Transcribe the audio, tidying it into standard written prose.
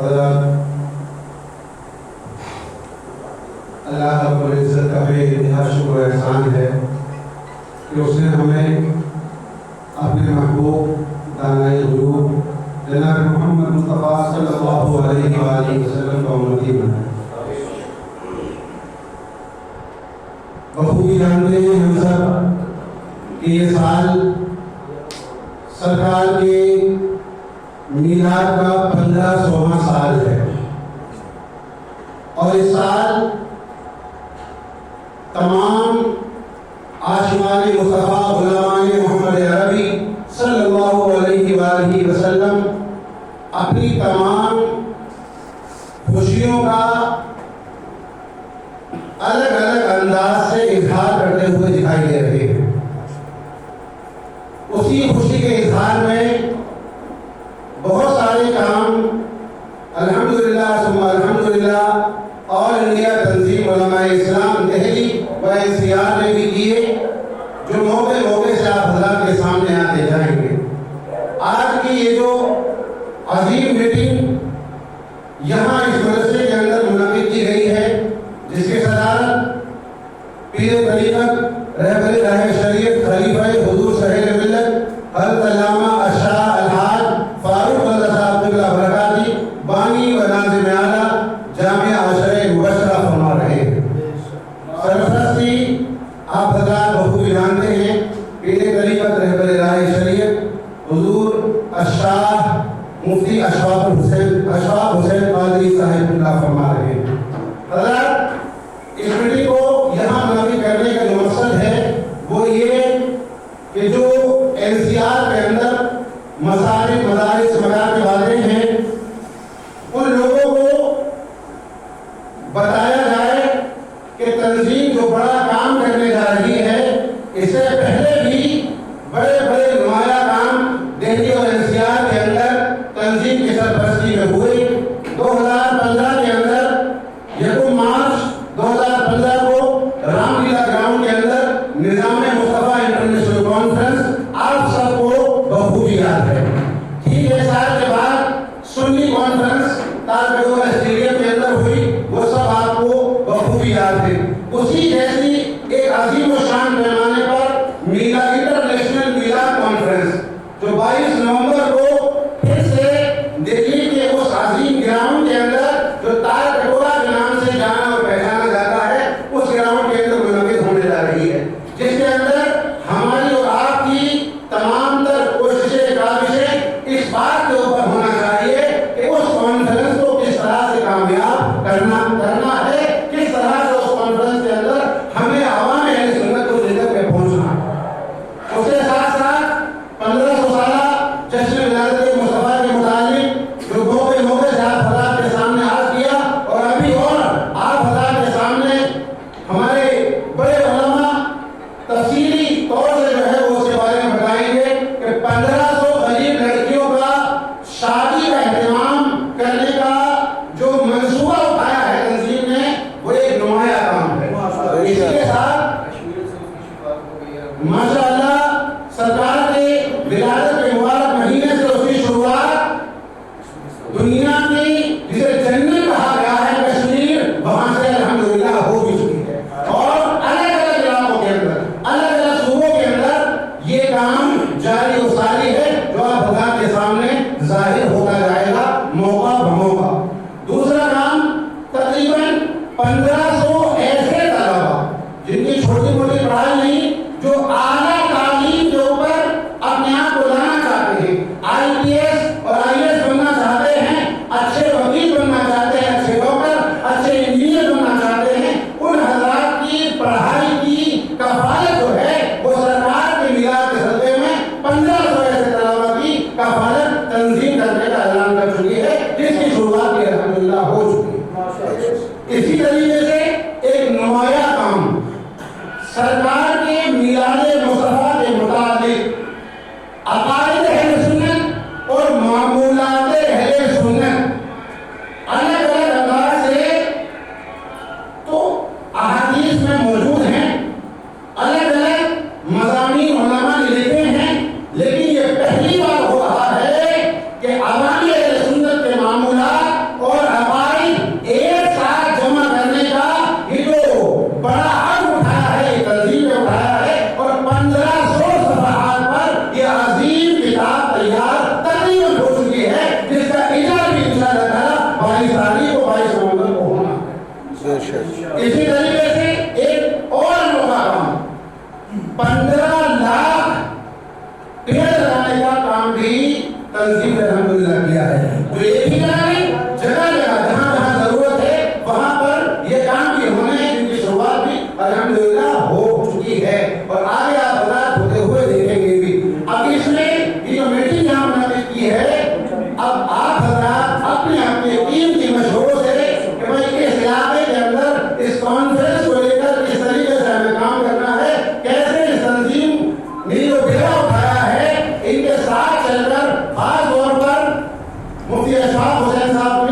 اللہ رب العزت کا بے انتہا شکر و احسان ہے کہ اس نے ہمیں اپنے محبوب دانائے غیوب جناب محمد مصطفیٰ صلی اللہ علیہ وآلہ وسلم کا امتی بنایا۔ بخوبی جانتے ہیں ہم سب کہ یہ سال سرکار کے میلاد کا 1500واں سال ہے، اور اس سال تمام عاشقان مصطفیٰ غلامان محمد عربی صلی اللہ علیہ وآلہ وسلم اپنی تمام خوشیوں کا الگ الگ انداز سے اظہار کرتے ہوئے دکھائی دے رہے ہیں۔ اسی خوشی کے اظہار میں بہت سارے کام الحمدللہ ثم الحمدللہ آل انڈیا تنظیم علماء اسلام دہلی و NCR نے بھی کیے، جو موقع سے آپ حضرات کے سامنے آتے جائیں گے۔ آج کی یہ جو عظیم میٹنگ یہاں اس مدرسے کے اندر منعقد کی گئی ہے، جس کے صدارت پیر طریقت رہبر راہ شریعت خلیفہ حضور شہر ملت حضرت علامہ اشرا الحاج فاروق اللہ صاحب قبلہ برکاتی بانی و ناظم اعلیٰ جامعہ عشرہ مبشرہ فرما رہے ہیں۔ سرپرستی آپ حضرات بخوبی جانتے ہیں، پیر طریقت رہبر راہ شریعت حضور اشراف مفتی اشراف حسین قادری صاحب اللہ فرما رہے ہیں۔ حضرات، اس میٹنگ کو یہاں منعقد کرنے کا جو مقصد ہے وہ یہ کہ جو NCR کے اندر مساجد مدارس مراکز والے ہیں، ان لوگوں کو بتایا جائے کہ تنظیم جو بڑا کام کرنے جا رہی ہے، اس سے پہلے بھی بڑے بڑے نمایاں کام دہلی اور NCR کے اندر تنظیم کی سرپرستی میں ہوئے۔ 2015 کے اندر 1 مارچ 2015 کو رام لیلا گراؤنڈ کے اندر نظام مصطفیٰ انٹرنیشنل کانفرنس آپ سب کو بخوبی یاد ہے۔ ٹھیک ہے، سال کے بعد سنی کانفرنس تالکٹورہ اسٹیڈیم کے اندر ہوئی، وہ سب آپ کو بخوبی یاد ہے۔ اسی جیسی ایک عظیم و شان پیمانے پر میلاد انٹرنیشنل میلاد کانفرنس جو 22 نومبر کو پھر سے دہلی کے اس عظیم گراؤنڈ کے اندر جو تالکٹورہ کے نام سے جانا اور پہچانا جاتا ہے، اس گراؤنڈ کے اندر منعقد ہونے جا رہی ہے، جس کے اندر ہماری اور آپ کی تمام تر کوششیں کاوشیں اس بات کے اوپر ہونا چاہیے کہ اس کانفرنس کو کس طرح سے کامیاب کرنا ہے، کس طرح سے اس کانفرنس کے اندر ہمیں عوام اہل سنت کو لے کر کے پہنچنا ہے۔ اس کے ساتھ ساتھ 1500 سالہ جشن ولادت مصطفیٰ کے متعلق جو موقع سے آپ حضرات کے سامنے عرض کیا، اور ابھی اور آپ حضرات کے سامنے ہمارے بڑے علماء تفصیلی طور سے جو ہے وہ اس کے بارے میں بتائیں گے کہ 1500 غریب لڑکیوں کا شادی کا اہتمام کرنے کا جو منصوبہ اٹھایا ہے تنظیم نے، وہ ایک نمایاں کام ہے۔ اس کے ساتھ ماشاء اللہ سرکار کے ولادت کے مبارک مہینے سے اس کی شروعات دنیا کی جسے جنت کہا گیا ہے کشمیر، وہاں سے الحمدللہ ہو بھی چکی ہے، اور الگ الگ علاقوں کے اندر الگ الگ صوبوں کے اندر یہ کام جاری و ساری ہے، جو آپ حضرات کے سامنے ظاہر ہوتا جائے گا موقع بموقع۔ دوسرا کام، تقریباً 1500 ایسے طلبا جن کی چھوٹی موٹی پڑھائی نہیں، جو اعلیٰ تعلیم کے اوپر اپنے آپ کو لانا چاہتے ہیں، IPS اور IAS بننا چاہتے ہیں، اچھے وکیل بننا چاہتے جو ایک ہی جگہ نہیں، جگہ جگہ جہاں جہاں ضرورت ہے وہاں پر یہ کام بھی ہونے ہیں، جن کی شروعات بھی الحمدللہ ہو چکی ہے اور آگے آپ حضرات ہوتے ہوئے دیکھیں گے بھی۔ اب اس میں یہ جو میٹنگ یہاں منعقد کی ہے، اب آپ حضرات اپنے اپنے قیمتی مشوروں سے کہ بھائی اس علاقے کے اندر اس کانفرنس کو لے کر کس طریقے سے ہمیں کام کرنا ہے، کیسے اس تنظیم نے جو بیڑا اٹھایا ہے ان کے ساتھ چل کر خاص طور پر مفتی اشفاق حسین صاحب